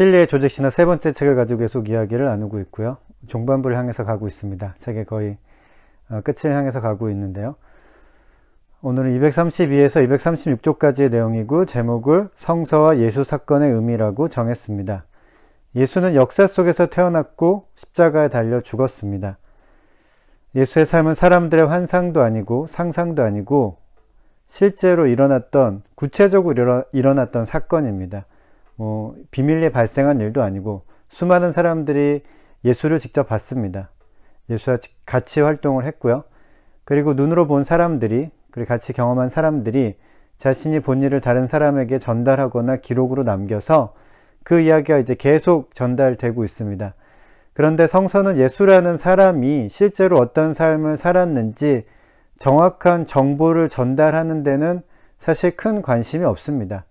틸리의 조직신화 세 번째 책을 가지고 계속 이야기를 나누고 있고요. 종반부를 향해서 가고 있습니다. 책의 거의 끝을 향해서 가고 있는데요. 오늘은 232에서 236조까지의 내용이고 제목을 성서와 예수 사건의 의미라고 정했습니다. 예수는 역사 속에서 태어났고 십자가에 달려 죽었습니다. 예수의 삶은 사람들의 환상도 아니고 상상도 아니고 실제로 일어났던, 구체적으로 일어났던 사건입니다. 비밀리에 발생한 일도 아니고 수많은 사람들이 예수를 직접 봤습니다. 예수와 같이 활동을 했고요. 그리고 눈으로 본 사람들이, 그리고 같이 경험한 사람들이 자신이 본 일을 다른 사람에게 전달하거나 기록으로 남겨서 그 이야기가 이제 계속 전달되고 있습니다. 그런데 성서는 예수라는 사람이 실제로 어떤 삶을 살았는지 정확한 정보를 전달하는 데는 사실 큰 관심이 없습니다.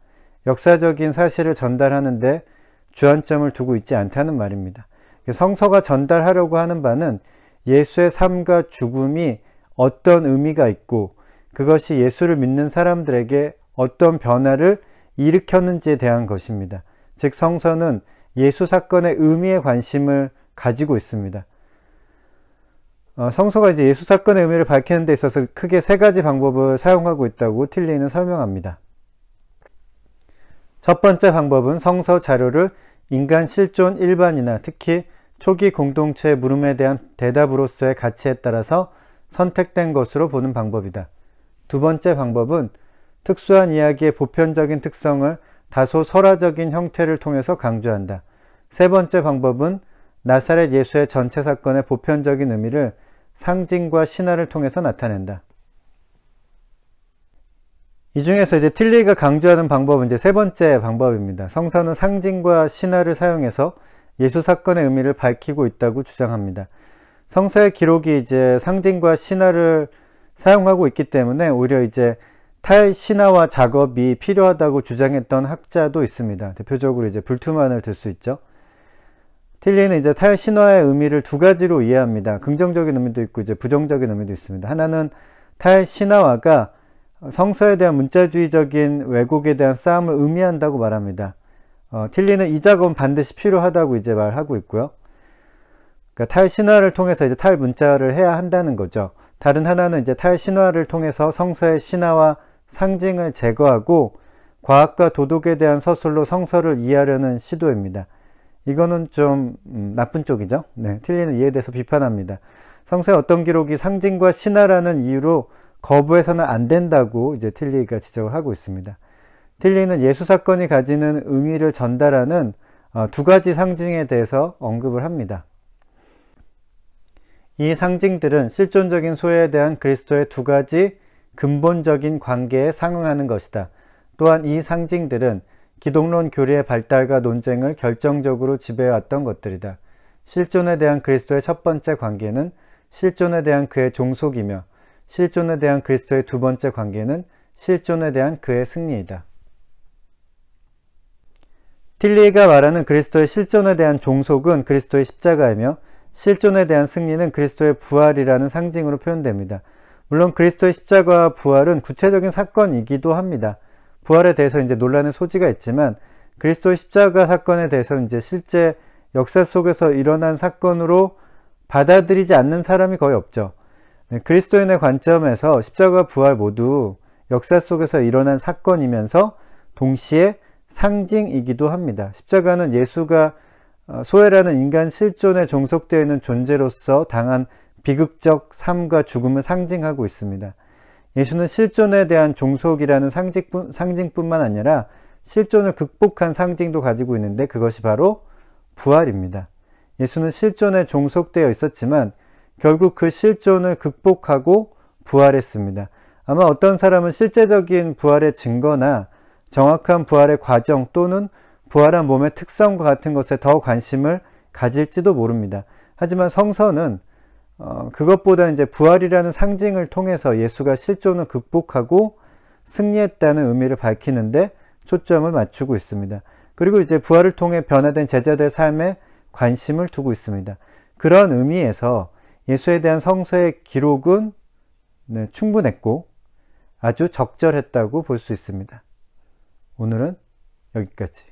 역사적인 사실을 전달하는데 주안점을 두고 있지 않다는 말입니다. 성서가 전달하려고 하는 바는 예수의 삶과 죽음이 어떤 의미가 있고 그것이 예수를 믿는 사람들에게 어떤 변화를 일으켰는지에 대한 것입니다. 즉 성서는 예수 사건의 의미에 관심을 가지고 있습니다. 성서가 이제 예수 사건의 의미를 밝히는 데 있어서 크게 세 가지 방법을 사용하고 있다고 틸리는 설명합니다. 첫 번째 방법은 성서 자료를 인간 실존 일반이나 특히 초기 공동체의 물음에 대한 대답으로서의 가치에 따라서 선택된 것으로 보는 방법이다. 두 번째 방법은 특수한 이야기의 보편적인 특성을 다소 설화적인 형태를 통해서 강조한다. 세 번째 방법은 나사렛 예수의 전체 사건의 보편적인 의미를 상징과 신화를 통해서 나타낸다. 이 중에서 이제 틸리가 강조하는 방법은 이제 세 번째 방법입니다. 성서는 상징과 신화를 사용해서 예수 사건의 의미를 밝히고 있다고 주장합니다. 성서의 기록이 이제 상징과 신화를 사용하고 있기 때문에 오히려 이제 탈신화화 작업이 필요하다고 주장했던 학자도 있습니다. 대표적으로 이제 불투만을 들 수 있죠. 틸리는 이제 탈신화의 의미를 두 가지로 이해합니다. 긍정적인 의미도 있고 이제 부정적인 의미도 있습니다. 하나는 탈신화화가 성서에 대한 문자주의적인 왜곡에 대한 싸움을 의미한다고 말합니다. 틸리는 이 작업은 반드시 필요하다고 이제 말하고 있고요. 그러니까 탈신화를 통해서 이제 탈문자를 해야 한다는 거죠. 다른 하나는 이제 탈신화를 통해서 성서의 신화와 상징을 제거하고 과학과 도덕에 대한 서술로 성서를 이해하려는 시도입니다. 이거는 좀 나쁜 쪽이죠. 틸리는 이에 대해서 비판합니다. 성서의 어떤 기록이 상징과 신화라는 이유로 거부해서는 안 된다고 이제 틸리가 지적을 하고 있습니다. 틸리는 예수 사건이 가지는 의미를 전달하는 두 가지 상징에 대해서 언급을 합니다. 이 상징들은 실존적인 소외에 대한 그리스도의 두 가지 근본적인 관계에 상응하는 것이다. 또한 이 상징들은 기독론 교리의 발달과 논쟁을 결정적으로 지배해왔던 것들이다. 실존에 대한 그리스도의 첫 번째 관계는 실존에 대한 그의 종속이며 실존에 대한 그리스도의 두 번째 관계는 실존에 대한 그의 승리이다. 틸리가 말하는 그리스도의 실존에 대한 종속은 그리스도의 십자가이며 실존에 대한 승리는 그리스도의 부활이라는 상징으로 표현됩니다. 물론 그리스도의 십자가와 부활은 구체적인 사건이기도 합니다. 부활에 대해서 이제 논란의 소지가 있지만 그리스도의 십자가 사건에 대해서는 이제 실제 역사 속에서 일어난 사건으로 받아들이지 않는 사람이 거의 없죠. 그리스도인의 관점에서 십자가와 부활 모두 역사 속에서 일어난 사건이면서 동시에 상징이기도 합니다. 십자가는 예수가 소외라는 인간 실존에 종속되어 있는 존재로서 당한 비극적 삶과 죽음을 상징하고 있습니다. 예수는 실존에 대한 종속이라는 상징뿐만 아니라 실존을 극복한 상징도 가지고 있는데 그것이 바로 부활입니다. 예수는 실존에 종속되어 있었지만 결국 그 실존을 극복하고 부활했습니다. 아마 어떤 사람은 실제적인 부활의 증거나 정확한 부활의 과정 또는 부활한 몸의 특성과 같은 것에 더 관심을 가질지도 모릅니다. 하지만 성서는 그것보다 이제 부활이라는 상징을 통해서 예수가 실존을 극복하고 승리했다는 의미를 밝히는데 초점을 맞추고 있습니다. 그리고 이제 부활을 통해 변화된 제자들의 삶에 관심을 두고 있습니다. 그런 의미에서 예수에 대한 성서의 기록은 충분했고 아주 적절했다고 볼 수 있습니다. 오늘은 여기까지.